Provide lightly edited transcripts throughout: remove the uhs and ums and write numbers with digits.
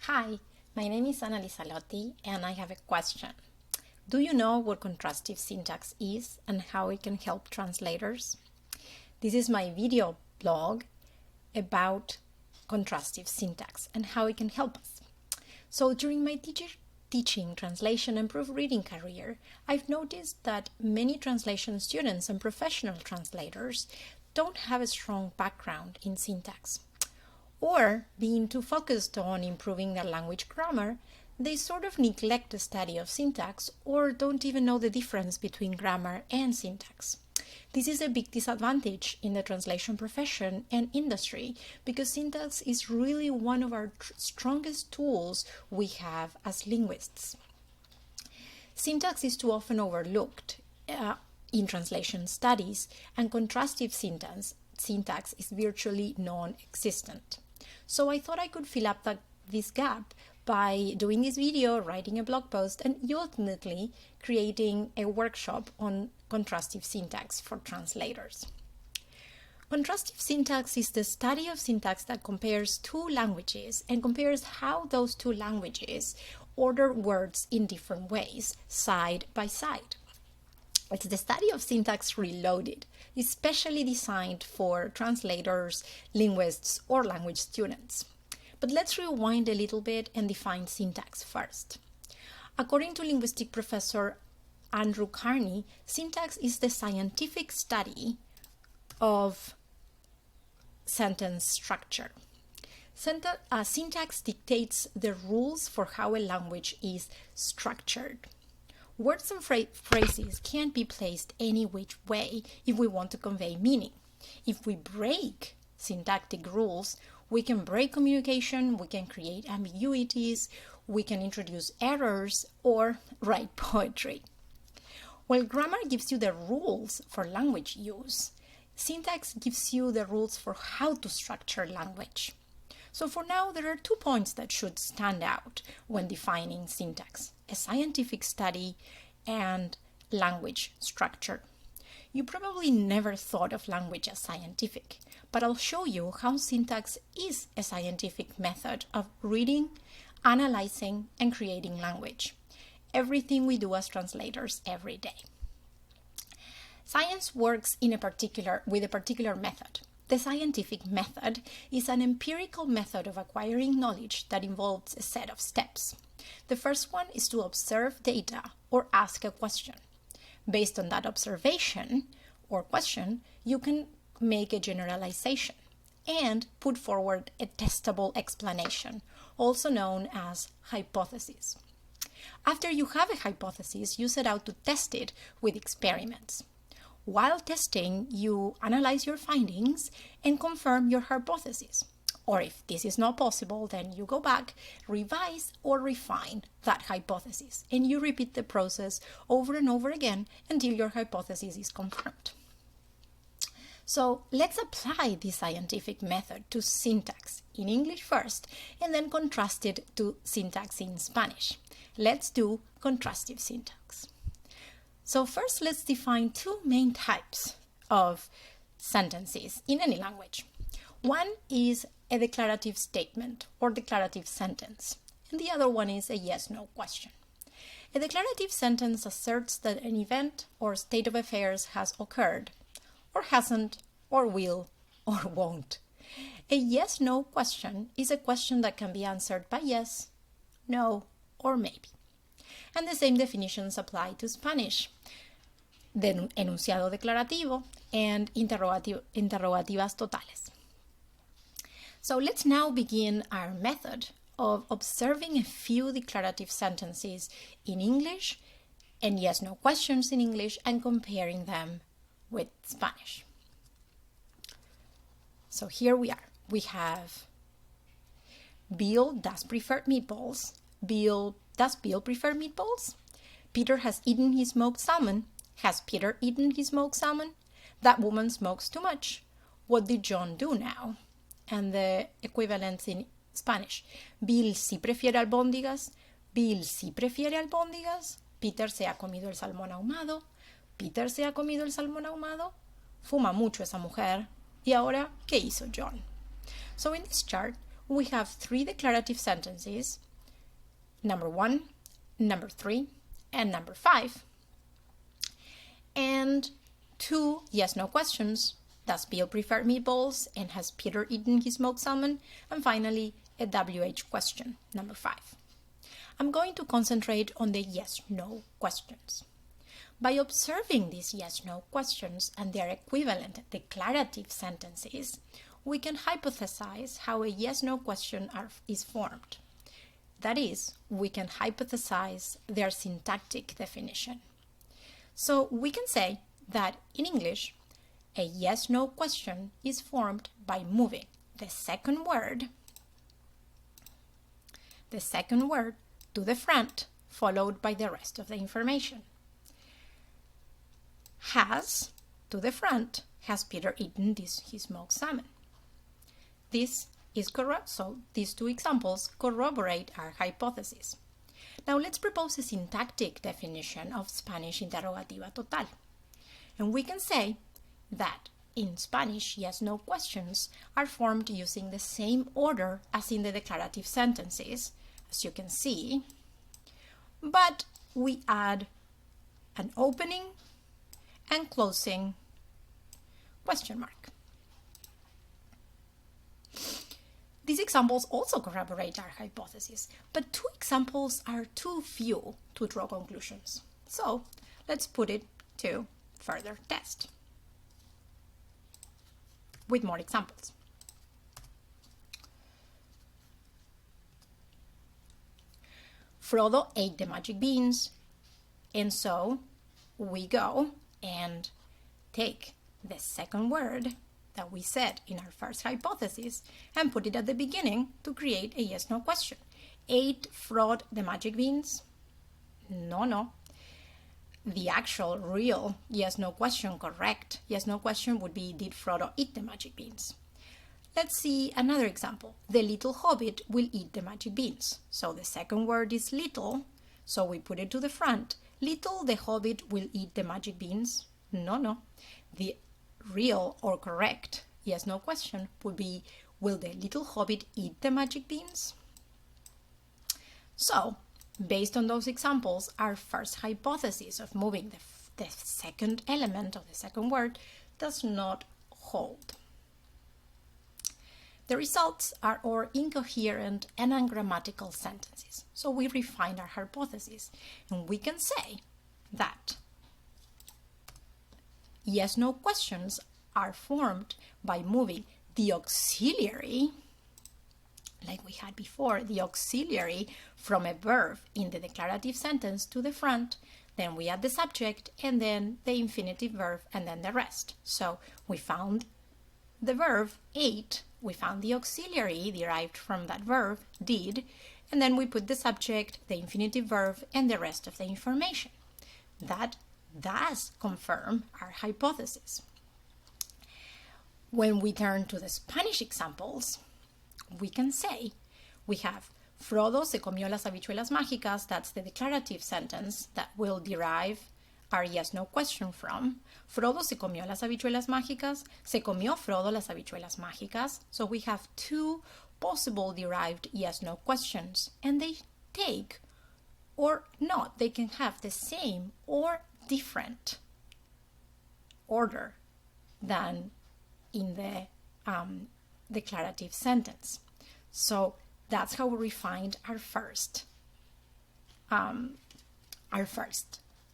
Hi, my name is Annalisa Lotti and I have a question. Do you know what contrastive syntax is and how it can help translators? This is my video blog about contrastive syntax and how it can help us. So during my teaching, translation and proofreading career, I've noticed that many translation students and professional translators don't have a strong background in syntax. Or, being too focused on improving their language grammar, they sort of neglect the study of syntax or don't even know the difference between grammar and syntax. This is a big disadvantage in the translation profession and industry because syntax is really one of our strongest tools we have as linguists. Syntax is too often overlooked in translation studies, and contrastive syntax is virtually non-existent. So I thought I could fill up this gap by doing this video, writing a blog post, and ultimately creating a workshop on contrastive syntax for translators. Contrastive syntax is the study of syntax that compares two languages and compares how those two languages order words in different ways, side by side. It's the study of syntax reloaded, especially designed for translators, linguists, or language students. But let's rewind a little bit and define syntax first. According to linguistic professor Andrew Carney, syntax is the scientific study of sentence structure. Syntax dictates the rules for how a language is structured. Words and phrases can't be placed any which way if we want to convey meaning. If we break syntactic rules, we can break communication, we can create ambiguities, we can introduce errors, or write poetry. While grammar gives you the rules for language use, syntax gives you the rules for how to structure language. So for now, there are 2 points that should stand out when defining syntax: a scientific study and language structure. You probably never thought of language as scientific, but I'll show you how syntax is a scientific method of reading, analyzing, and creating language. Everything we do as translators every day. Science works with a particular method. The scientific method is an empirical method of acquiring knowledge that involves a set of steps. The first one is to observe data or ask a question. Based on that observation or question, you can make a generalization and put forward a testable explanation, also known as hypothesis. After you have a hypothesis, you set out to test it with experiments. While testing, you analyze your findings and confirm your hypothesis. Or if this is not possible, then you go back, revise or refine that hypothesis, and you repeat the process over and over again until your hypothesis is confirmed. So let's apply this scientific method to syntax in English first, and then contrast it to syntax in Spanish. Let's do contrastive syntax. So first, let's define 2 main types of sentences in any language. One is a declarative statement or declarative sentence, and the other one is a yes-no question. A declarative sentence asserts that an event or state of affairs has occurred, or hasn't, or will, or won't. A yes-no question is a question that can be answered by yes, no, or maybe. And the same definitions apply to Spanish: the enunciado declarativo and interrogativas totales. So let's now begin our method of observing a few declarative sentences in English and yes-no questions in English and comparing them with Spanish. So here we are. We have Bill does prefer meatballs. Does Bill prefer meatballs? Peter has eaten his smoked salmon. Has Peter eaten his smoked salmon? That woman smokes too much. What did John do now? And the equivalence in Spanish: Bill sí prefiere albóndigas. Bill sí prefiere albóndigas. Peter se ha comido el salmón ahumado. Peter se ha comido el salmón ahumado. Fuma mucho esa mujer. Y ahora, ¿qué hizo John? So in this chart, we have 3 declarative sentences, number 1, number 3, and number 5, and 2 yes-no questions. Does Bill prefer meatballs, and has Peter eaten his smoked salmon? And finally, a WH question, number 5. I'm going to concentrate on the yes-no questions. By observing these yes-no questions and their equivalent declarative sentences, we can hypothesize how a yes-no question is formed. That is, we can hypothesize their syntactic definition. So we can say that in English, a yes-no question is formed by moving the second word to the front, followed by the rest of the information. Has, to the front, has Peter eaten his smoked salmon? This is correct, so these 2 examples corroborate our hypothesis. Now let's propose a syntactic definition of Spanish interrogativa total. And we can say that in Spanish, yes-no questions are formed using the same order as in the declarative sentences, as you can see, but we add an opening and closing question mark. These examples also corroborate our hypothesis, but 2 examples are too few to draw conclusions. So let's put it to further test with more examples. Frodo ate the magic beans, and so we go and take the second word that we said in our first hypothesis and put it at the beginning to create a yes-no question. Ate Frodo the magic beans? No. The actual, real yes-no question, correct yes-no question would be, did Frodo eat the magic beans? Let's see another example. The little hobbit will eat the magic beans. So the second word is little, so we put it to the front. Little the hobbit will eat the magic beans? No. The real or correct yes-no question would be, will the little hobbit eat the magic beans? So, based on those examples, our first hypothesis of moving the second element of the second word does not hold. The results are all incoherent and ungrammatical sentences. So we refine our hypothesis, and we can say that yes-no questions are formed by moving the auxiliary, like we had before, the auxiliary from a verb in the declarative sentence to the front, then we add the subject, and then the infinitive verb, and then the rest. So we found the verb ate, we found the auxiliary derived from that verb, did, and then we put the subject, the infinitive verb, and the rest of the information. That does confirm our hypothesis. When we turn to the Spanish examples, we can say we have Frodo se comió las habichuelas mágicas. That's the declarative sentence that will derive our yes-no question from. Frodo se comió las habichuelas mágicas. Se comió Frodo las habichuelas mágicas. So we have 2 possible derived yes-no questions, and they take or not. They can have the same or different order than in the declarative sentence. So that's how we refined our first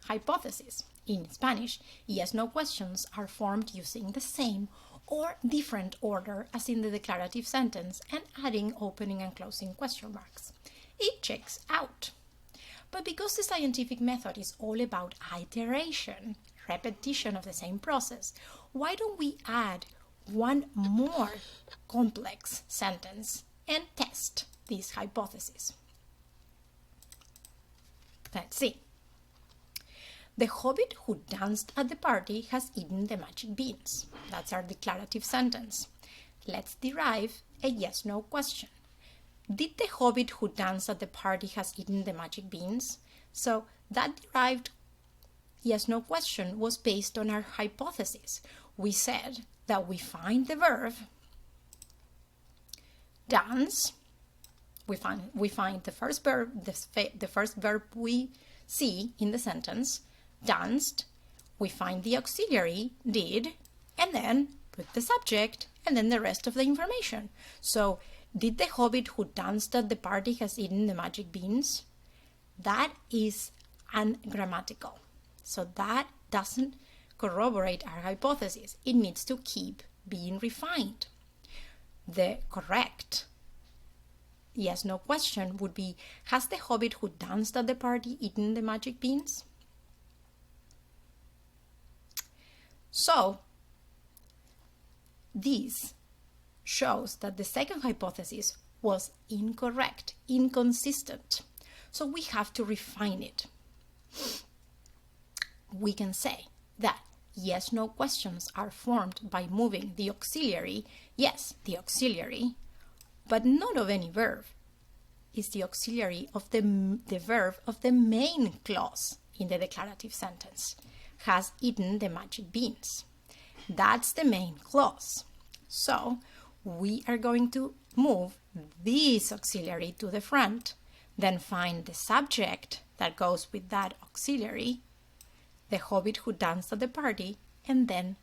hypothesis. In Spanish, yes-no questions are formed using the same or different order as in the declarative sentence and adding opening and closing question marks. It checks out. But because the scientific method is all about iteration, repetition of the same process, why don't we add one more complex sentence and test this hypothesis? Let's see. The hobbit who danced at the party has eaten the magic beans. That's our declarative sentence. Let's derive a yes-no question. Did the hobbit who danced at the party has eaten the magic beans? So that derived yes-no question was based on our hypothesis. We said that we find the verb dance. We find the first verb we see in the sentence, danced. We find the auxiliary, did, and then put the subject and then the rest of the information. So, did the hobbit who danced at the party has eaten the magic beans? That is ungrammatical. So that doesn't corroborate our hypothesis. It needs to keep being refined. The correct yes/no question would be, has the hobbit who danced at the party eaten the magic beans? So, this shows that the second hypothesis was incorrect, inconsistent. So we have to refine it. We can say that yes/no questions are formed by moving the auxiliary, yes, the auxiliary, but not of any verb. It's the auxiliary of the verb of the main clause in the declarative sentence, has eaten the magic beans. That's the main clause. So we are going to move this auxiliary to the front, then find the subject that goes with that auxiliary, the hobbit who danced at the party, and then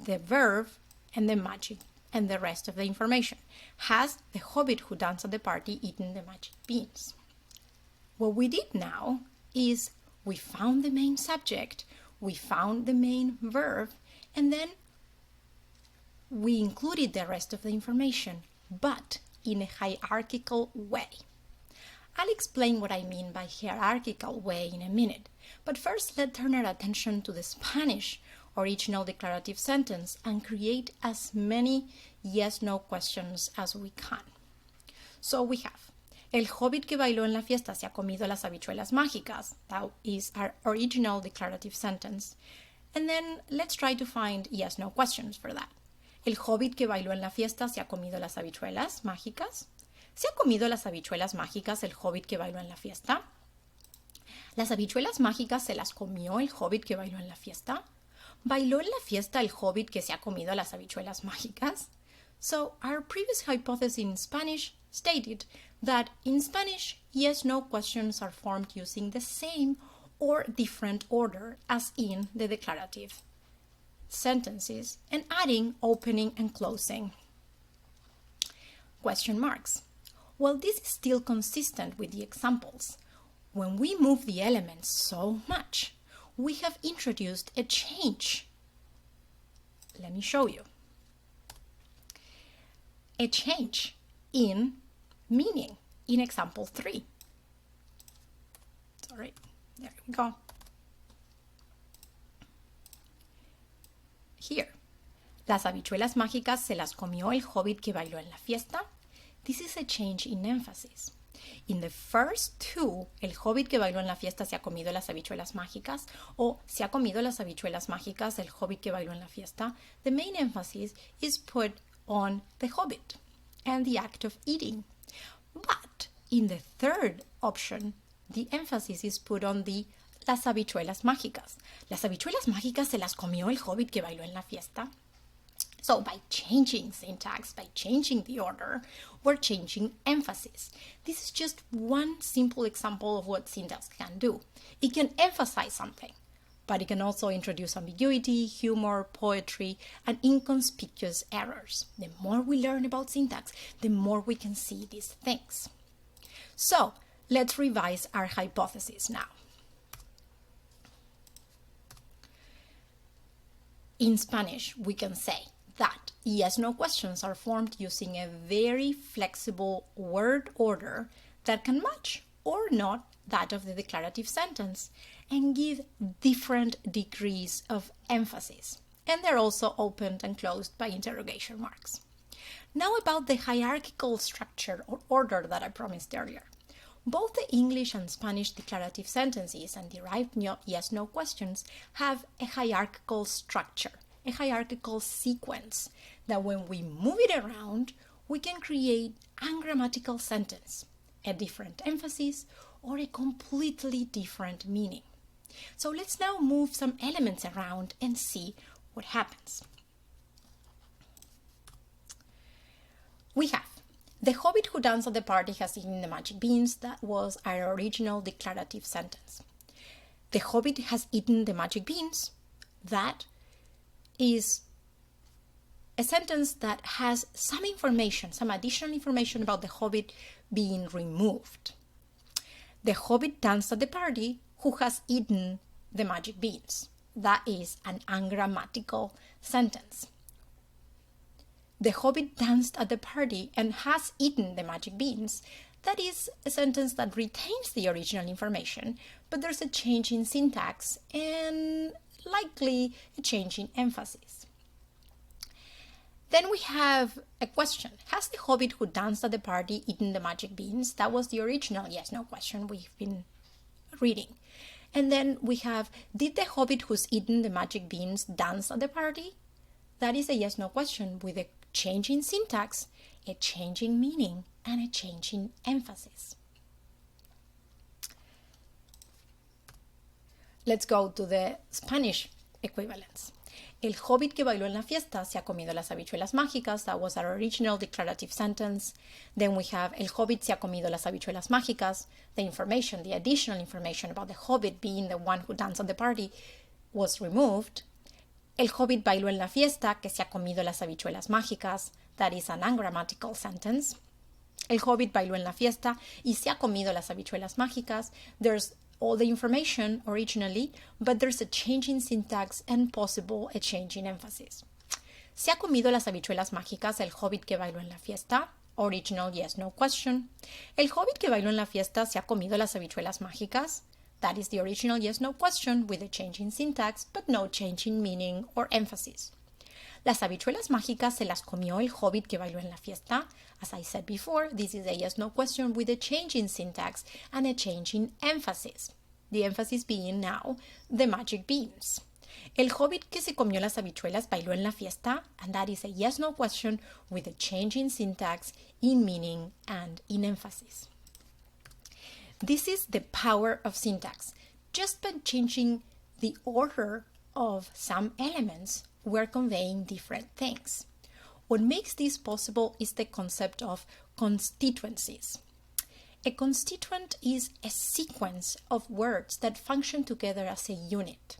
the verb and the magic and the rest of the information. Has the hobbit who danced at the party eaten the magic beans? What we did now is we found the main subject, we found the main verb, and then we included the rest of the information, but in a hierarchical way. I'll explain what I mean by hierarchical way in a minute, but first let's turn our attention to the Spanish original declarative sentence and create as many yes/no questions as we can. So we have, el hobbit que bailó en la fiesta se ha comido las habichuelas mágicas. That is our original declarative sentence. And then let's try to find yes/no questions for that. El hobbit que bailó en la fiesta se ha comido las habichuelas mágicas. ¿Se ha comido las habichuelas mágicas el hobbit que bailó en la fiesta? ¿Las habichuelas mágicas se las comió el hobbit que bailó en la fiesta? ¿Bailó en la fiesta el hobbit que se ha comido las habichuelas mágicas? So, our previous hypothesis in Spanish stated that in Spanish, yes/no questions are formed using the same or different order as in the declarative sentences and adding opening and closing question marks. Well, this is still consistent with the examples. When we move the elements so much, we have introduced a change. Let me show you. A change in meaning in example 3. Sorry, there we go. Here, las habichuelas mágicas se las comió el hobbit que bailó en la fiesta. This is a change in emphasis. In the first two, el hobbit que bailó en la fiesta se ha comido las habichuelas mágicas, o se ha comido las habichuelas mágicas el hobbit que bailó en la fiesta, the main emphasis is put on the hobbit and the act of eating. But in the third option, the emphasis is put on the las habichuelas mágicas. Las habichuelas mágicas se las comió el hobbit que bailó en la fiesta. So by changing syntax, by changing the order, we're changing emphasis. This is just one simple example of what syntax can do. It can emphasize something, but it can also introduce ambiguity, humor, poetry, and inconspicuous errors. The more we learn about syntax, the more we can see these things. So let's revise our hypothesis now. In Spanish, we can say that yes/no questions are formed using a very flexible word order that can match or not that of the declarative sentence and give different degrees of emphasis. And they're also opened and closed by interrogation marks. Now about the hierarchical structure or order that I promised earlier. Both the English and Spanish declarative sentences and derived yes/no questions have a hierarchical structure, a hierarchical sequence that when we move it around, we can create ungrammatical sentence, a different emphasis, or a completely different meaning. So let's now move some elements around and see what happens. We have the hobbit who danced at the party has eaten the magic beans. That was our original declarative sentence. The hobbit has eaten the magic beans. That is a sentence that has some information, some additional information about the hobbit being removed. The hobbit danced at the party who has eaten the magic beans. That is an ungrammatical sentence. The hobbit danced at the party and has eaten the magic beans. That is a sentence that retains the original information, but there's a change in syntax and likely a change in emphasis. Then we have a question. Has the hobbit who danced at the party eaten the magic beans? That was the original yes-no question we've been reading. And then we have, did the hobbit who's eaten the magic beans dance at the party? That is a yes-no question with a change in syntax, a change in meaning, and a change in emphasis. Let's go to the Spanish equivalence. El hobbit que bailó en la fiesta se ha comido las habichuelas mágicas. That was our original declarative sentence. Then we have El hobbit se ha comido las habichuelas mágicas. The information, the additional information about the hobbit being the one who danced at the party was removed. El hobbit bailó en la fiesta que se ha comido las habichuelas mágicas. That is an ungrammatical sentence. El hobbit bailó en la fiesta y se ha comido las habichuelas mágicas. There's all the information originally, but there's a change in syntax and possible a change in emphasis. ¿Se ha comido las habichuelas mágicas el hobbit que bailó en la fiesta? Original yes-no question. ¿El hobbit que bailó en la fiesta se ha comido las habichuelas mágicas? That is the original yes-no question with a change in syntax, but no change in meaning or emphasis. ¿Las habichuelas mágicas se las comió el hobbit que bailó en la fiesta? As I said before, this is a yes-no question with a change in syntax and a change in emphasis. The emphasis being now the magic beans. ¿El hobbit que se comió las habichuelas bailó en la fiesta? And that is a yes-no question with a change in syntax, in meaning, and in emphasis. This is the power of syntax. Just by changing the order of some elements, we're conveying different things. What makes this possible is the concept of constituencies. A constituent is a sequence of words that function together as a unit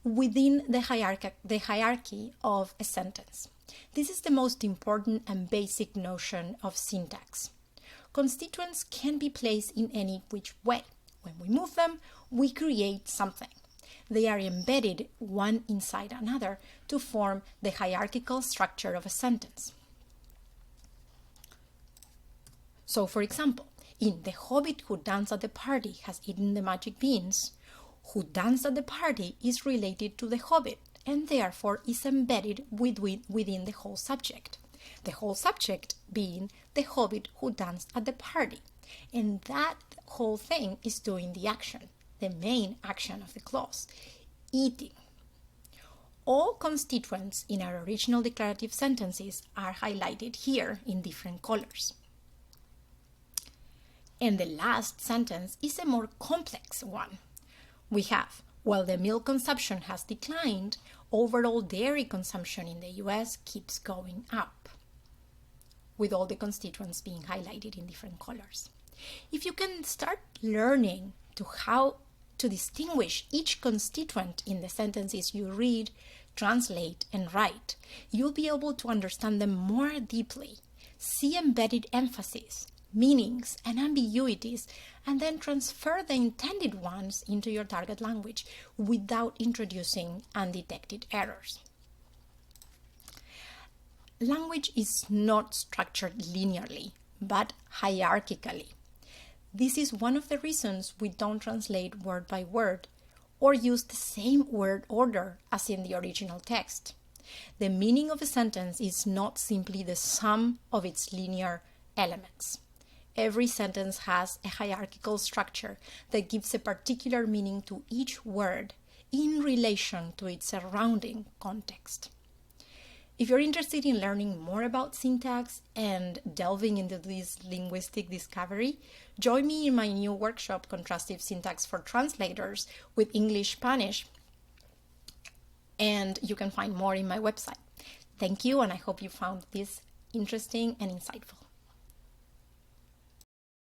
within the hierarchy of a sentence. This is the most important and basic notion of syntax. Constituents can be placed in any which way. When we move them, we create something. They are embedded one inside another to form the hierarchical structure of a sentence. So, for example, in The hobbit who danced at the party has eaten the magic beans, who danced at the party is related to the hobbit and therefore is embedded within the whole subject. The whole subject being the hobbit who danced at the party. And that whole thing is doing the action, the main action of the clause, eating. All constituents in our original declarative sentences are highlighted here in different colors. And the last sentence is a more complex one. We have, while the milk consumption has declined, overall dairy consumption in the US keeps going up, with all the constituents being highlighted in different colors. If you can start learning how to distinguish each constituent in the sentences you read, translate, and write, you'll be able to understand them more deeply, see embedded emphasis, meanings, and ambiguities, and then transfer the intended ones into your target language without introducing undetected errors. Language is not structured linearly, but hierarchically. This is one of the reasons we don't translate word by word or use the same word order as in the original text. The meaning of a sentence is not simply the sum of its linear elements. Every sentence has a hierarchical structure that gives a particular meaning to each word in relation to its surrounding context. If you're interested in learning more about syntax and delving into this linguistic discovery, join me in my new workshop, Contrastive Syntax for Translators with English-Spanish, and you can find more in my website. Thank you, and I hope you found this interesting and insightful.